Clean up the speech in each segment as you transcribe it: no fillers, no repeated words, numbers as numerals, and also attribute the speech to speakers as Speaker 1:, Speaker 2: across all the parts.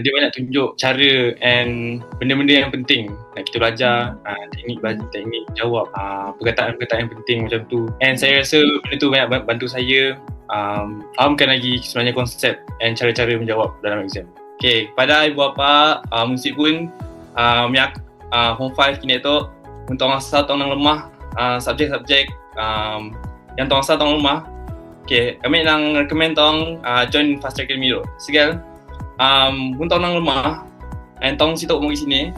Speaker 1: Dia banyak tunjuk cara and benda-benda yang penting nak kita belajar, teknik jawab, perkataan-perkataan yang penting macam tu. And saya rasa benda tu banyak bantu saya fahamkan lagi sebenarnya konsep and cara-cara menjawab dalam exam. Okay, kepada ibu bapa, musik pun Form 5 kini tu untuk asa tong nang lemah subjek-subjek yang tong asa tong lemah. Okay, kami nang recommend tong join Fast Track Academy tu. Segal untuk nang lemah and tong situ mau sini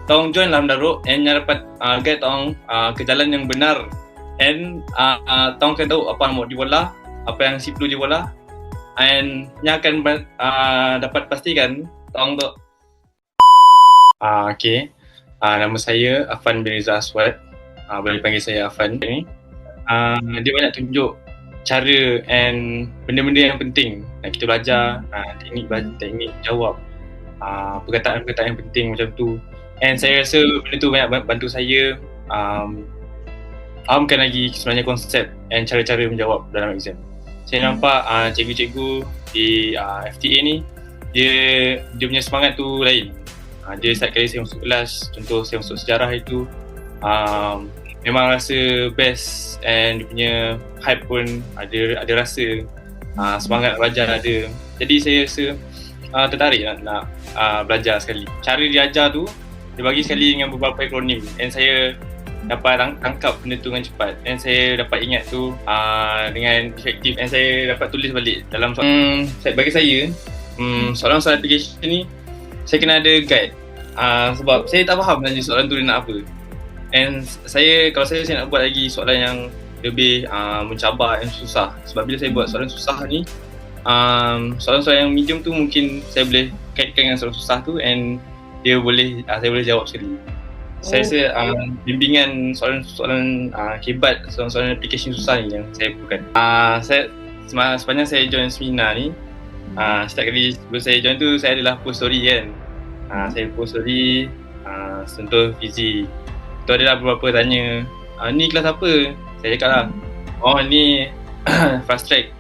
Speaker 1: tong join dalam daruk and dapat guide tong ke jalan yang benar and tong kan tahu apa mau dibola, apa yang si perlu dibola and nya akan dapat pastikan tong tu. Okay. Nama saya Afan bin Rizal Aswad. Boleh panggil saya Afan ni. Dia banyak tunjuk cara and benda-benda yang penting nak kita belajar, teknik jawab, perkataan-perkataan yang penting macam tu. And saya rasa benda tu banyak bantu saya fahamkan lagi sebenarnya konsep and cara-cara menjawab dalam exam. Saya nampak cikgu-cikgu di FTA ni dia punya semangat tu lain. Dia setiap kali saya masuk kelas, contoh saya masuk sejarah itu memang rasa best and dia punya hype pun ada rasa, semangat belajar ada. Jadi saya rasa tertarik nak belajar sekali. Cara dia ajar tu dia bagi sekali dengan beberapa akronim and saya dapat tangkap benda tu dengan cepat and saya dapat ingat tu dengan efektif and saya dapat tulis balik dalam soalan. Bagi saya soalan-soalan application ni saya kena ada guide sebab saya tak faham sebenarnya soalan tu dia nak apa. And kalau saya nak buat lagi soalan yang lebih mencabar dan susah, sebab bila saya buat soalan susah ni soalan-soalan yang medium tu mungkin saya boleh kaitkan dengan soalan susah tu and saya boleh jawab sekali. Saya rasa bimbingan soalan-soalan hebat, soalan-soalan application susah ni yang saya bukan. Sepanjang saya join seminar ni, setiap kali sebelum saya join tu saya adalah post story kan. Saya post story contoh fizik. Tu adalah beberapa tanya, ni kelas apa? Saya cakap lah, oh ni fast track.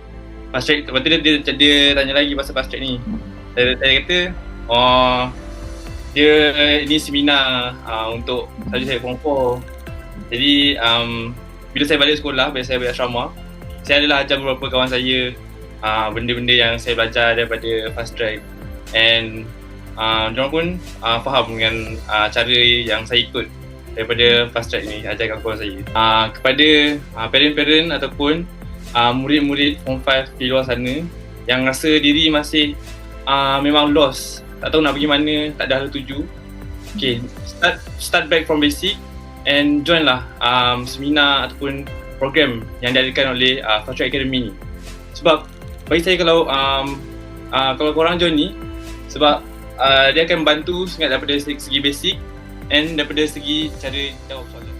Speaker 1: Lepas tu dia tanya lagi pasal fast track ni. Saya kata, oh dia ni seminar untuk saya Form 4. Jadi bila saya balik sekolah, bila saya balik asrama, saya adalah ajar beberapa kawan saya benda-benda yang saya belajar daripada fast track. And diorang pun faham dengan cara yang saya ikut daripada fast track ni, ajar kawan saya. Kepada parent-parent ataupun murid-murid Form 5 di luar sana yang rasa diri masih memang lost, tak tahu nak pergi mana, tak ada hala tuju. Okay, start back from basic and join lah seminar ataupun program yang diadakan oleh Fast Track Academy ni. Sebab bagi saya kalau korang join ni, sebab dia akan bantu sangat daripada segi basic and daripada segi cara jawab soalan.